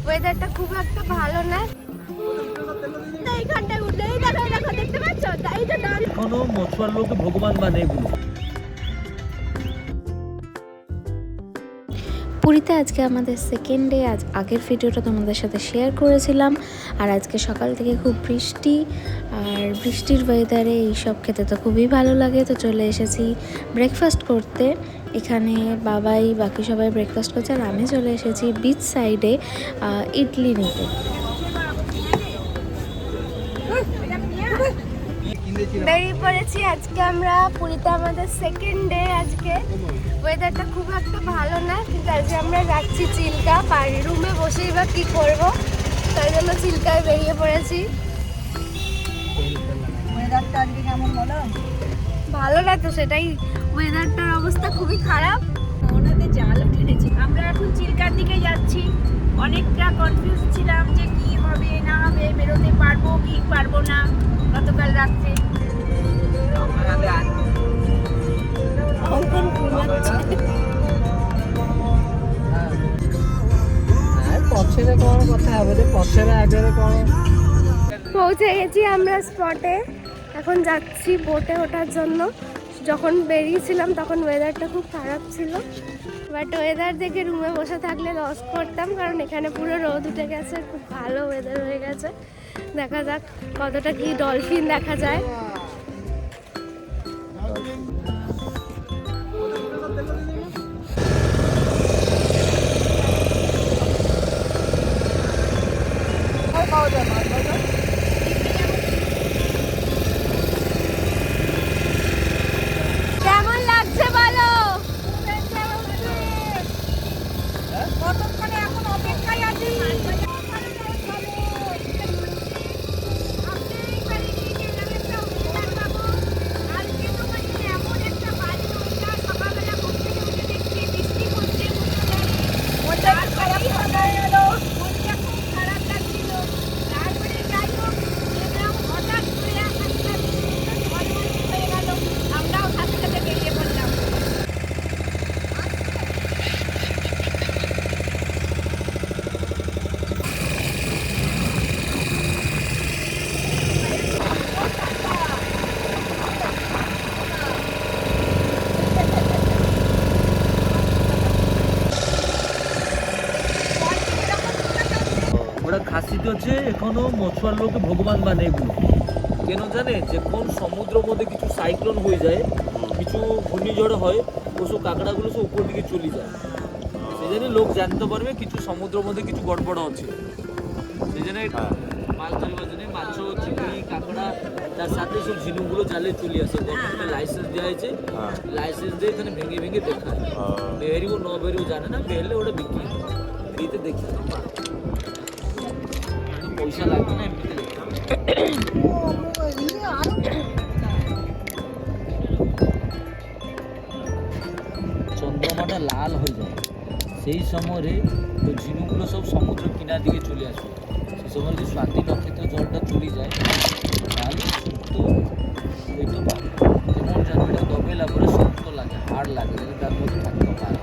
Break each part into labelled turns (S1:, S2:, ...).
S1: ওয়েদারটা খুব একটা ভালো না। এইখানটায় উঠলে এই দেখো দেখো দেখতে পাচ্ছ, এই যে
S2: এখনো মছুয়ার লোক ভগবান মানে এগুলো।
S3: পুরীতে আজকে আমাদের সেকেন্ড ডে। আগের ভিডিওটা তোমাদের সাথে শেয়ার করেছিলাম। আর আজকে সকাল থেকে খুব বৃষ্টি, আর বৃষ্টির ওয়েদারে এইসব খেতে তো খুবই ভালো লাগে। তো চলে এসেছি ব্রেকফাস্ট করতে। এখানে বাবাই বাকি সবাই ব্রেকফাস্ট করছে, আর আমি চলে এসেছি বিচ সাইডে ইডলি নিতে।
S1: বেরিয়ে পড়েছি আজকে আমরা পুরীতে, আমাদের সেকেন্ড ডে। আজকে ওয়েদারটা খুব একটা ভালো না, কিন্তু আজকে আমরা যাচ্ছি চিল্কা। বাড়ি রুমে বসেই বা কী করবো, তাই জন্য চিল্কায় বেরিয়ে পড়েছি।
S4: ওয়েদারটা আজকে কেমন বলো?
S1: ভালো না তো, সেটাই, ওয়েদারটার অবস্থা খুবই খারাপ।
S4: ওনাতে জাল টেনেছি।
S1: আমরা এখন চিল্কার দিকে যাচ্ছি। অনেকটা কনফিউজ ছিলাম যে কি হবে না হবে, বেরোতে পারবো কি পারবো না গতকাল রাত্রে। অঙ্কন ঘুমাচ্ছে।
S2: ପଛରେ କ'ଣ କଥା ହେବ ଯେ ପଛରେ ଆଗରେ କ'ଣ।
S1: পৌঁছে গেছি আমরা স্পটে। এখন যাচ্ছি বোটে ওঠার জন্য। যখন বেরিয়েছিলাম তখন ওয়েদারটা খুব খারাপ ছিল, বাট ওয়েদার দেখে রুমে বসে থাকলে লস করতাম, কারণ এখানে পুরো রোদ উঠে গেছে, খুব ভালো ওয়েদার হয়ে গেছে। দেখা যাক কতটা কি ডলফিন দেখা যায়। কেমন লাগছে বলো?
S4: কতক্ষণে এখন অপেক্ষায় আছি।
S1: আমরাও সাথে সাথে বেরিয়ে পড়লাম।
S2: ওরা খাসিতে হচ্ছে এখনো মছুয়ার লোক ভগবান মানে এগুলো। কেন জানে যে কোন সমুদ্রের মধ্যে কিছু সাইক্লোন হয়ে যায়, কিছু ঘূর্ণিঝড় হয়, ওসব কাঁকড়াগুলো সব উপর দিকে চলে যায়। সেই জন্য লোক জানতে পারবে কিছু সমুদ্রের মধ্যে কিছু গড়বড় আছে। সেই জন্য মাছ ধরবার জন্য মাছ, চিংড়ি, কাঁকড়া, তার সাথে সব ঝিনুকগুলো জালে চলে আসে। গভর্নমেন্টের লাইসেন্স দেওয়া হয়েছে, লাইসেন্স দিয়ে এখানে ভেঙে ভেঙে দেখায়। বেরিয়েও ন বেরিয়েও জানে না, বেরলে ওটা বিক্রি হয়। ফ্রিতে দেখি পয়সা লাগবে না, এমনিতে দেখতে হবে। চন্দ্রমাটা লাল হয়ে যায়, সেই সময়ে ওই ঝিনুকগুলো সব সমুদ্র কিনার দিকে চলে আসবে। সেই সময় যদি স্বাতি নক্ষত্র জলটা চলে যায়, তাহলে শুক্তো হইতে পারে। যেমন জানবে এটা দবেলা করে শক্ত লাগে, হাড় লাগে, যাতে তার মধ্যে থাকতে পারে।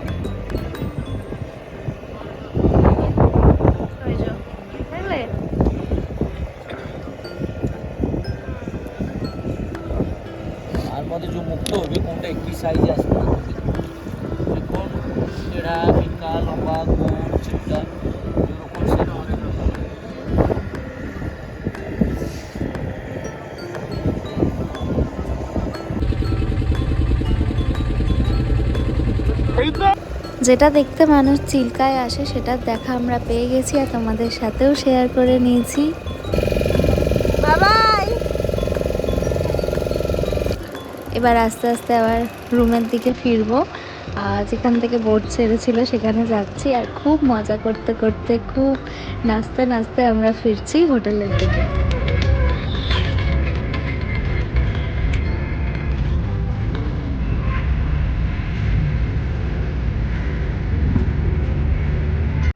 S2: তার মধ্যে যে মুক্ত হবে কোনটা একটি সাইজে আসবে, যেমন এরা বিকা, লম্বা, গোল, চিপটা, এরকম সেট হবে।
S3: যেটা দেখতে মানুষ চিল্কায় আসে, সেটার দেখা আমরা পেয়ে গেছি, আর তোমাদের সাথেও শেয়ার করে নিয়েছি।
S1: বাবাই।
S3: এবার আস্তে আস্তে আবার রুমের দিকে ফিরবো। যেখান থেকে বোট ছেড়েছিল সেখানে যাচ্ছি, আর খুব মজা করতে করতে, খুব নাচতে নাচতে আমরা ফিরছি হোটেলের দিকে।